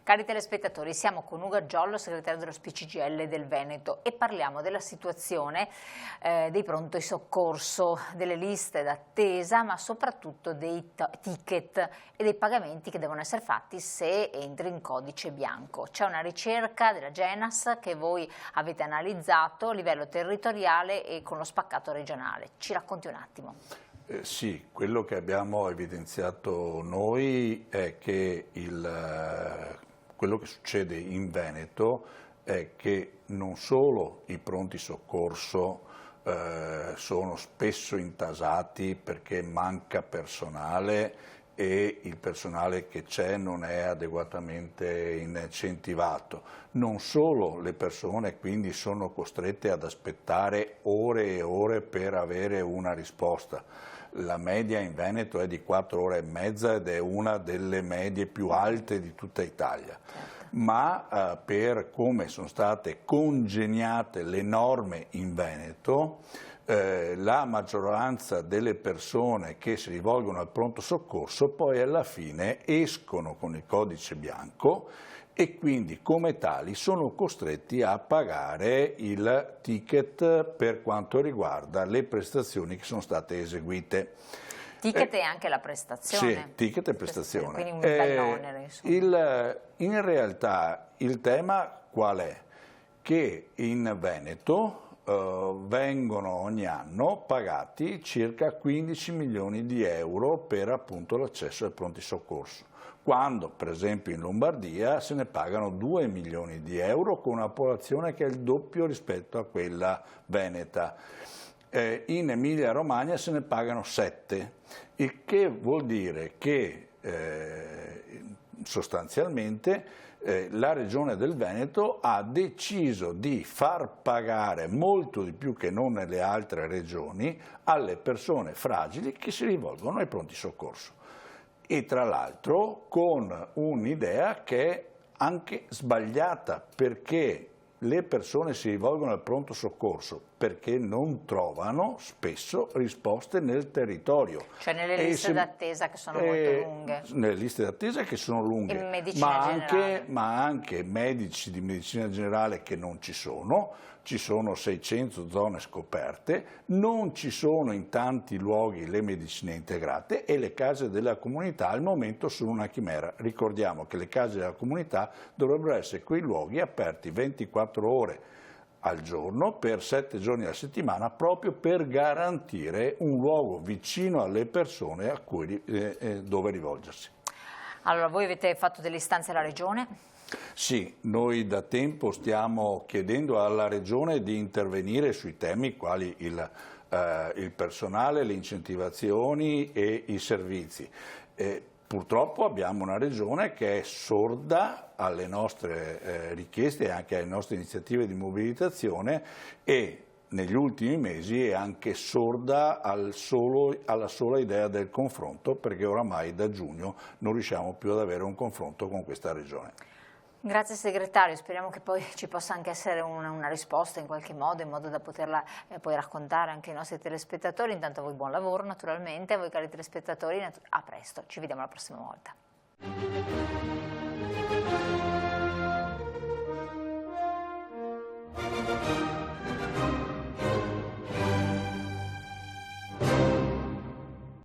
Cari telespettatori, siamo con Ugo Aggiollo, segretario dello SPCGIL del Veneto, e parliamo della situazione dei pronto soccorso, delle liste d'attesa, ma soprattutto dei ticket e dei pagamenti che devono essere fatti se entri in codice bianco. C'è una ricerca della Genas che voi avete analizzato a livello territoriale e con lo spaccato regionale. Ci racconti un attimo. Sì, quello che abbiamo evidenziato noi è che quello che succede in Veneto è che non solo i pronti soccorso sono spesso intasati perché manca personale e il personale che c'è non è adeguatamente incentivato. Non solo le persone quindi sono costrette ad aspettare ore e ore per avere una risposta. La media in Veneto è di 4 ore e mezza ed è una delle medie più alte di tutta Italia. Ma per come sono state congeniate le norme in Veneto, la maggioranza delle persone che si rivolgono al pronto soccorso poi alla fine escono con il codice bianco e quindi come tali sono costretti a pagare il ticket per quanto riguarda le prestazioni che sono state eseguite. Ticket e anche la prestazione. Sì, ticket e prestazione. Quindi un bell'onere, insomma. In realtà il tema qual è? Che in Veneto vengono ogni anno pagati circa 15 milioni di euro per appunto l'accesso ai pronti soccorso, quando per esempio in Lombardia se ne pagano 2 milioni di euro con una popolazione che è il doppio rispetto a quella veneta. In Emilia-Romagna se ne pagano 7, il che vuol dire che sostanzialmente la Regione del Veneto ha deciso di far pagare molto di più che non nelle altre regioni alle persone fragili che si rivolgono ai pronti soccorso. E tra l'altro con un'idea che è anche sbagliata, perché le persone si rivolgono al pronto soccorso perché non trovano spesso risposte nel territorio. Cioè nelle liste d'attesa che sono molto lunghe. Nelle liste d'attesa che sono lunghe, ma anche medici di medicina generale che non ci sono 600 zone scoperte, non ci sono in tanti luoghi le medicine integrate e le case della comunità al momento sono una chimera. Ricordiamo che le case della comunità dovrebbero essere quei luoghi aperti 24 ore al giorno per 7 giorni alla settimana, proprio per garantire un luogo vicino alle persone a cui, dove rivolgersi. Allora, voi avete fatto delle istanze alla Regione? Sì, noi da tempo stiamo chiedendo alla Regione di intervenire sui temi quali il personale, le incentivazioni e i servizi. Purtroppo abbiamo una Regione che è sorda alle nostre richieste e anche alle nostre iniziative di mobilitazione e negli ultimi mesi è anche sorda alla sola idea del confronto, perché oramai da giugno non riusciamo più ad avere un confronto con questa Regione. Grazie segretario, speriamo che poi ci possa anche essere una risposta in qualche modo, in modo da poterla poi raccontare anche ai nostri telespettatori. Intanto a voi buon lavoro naturalmente, a voi cari telespettatori a presto, ci vediamo la prossima volta.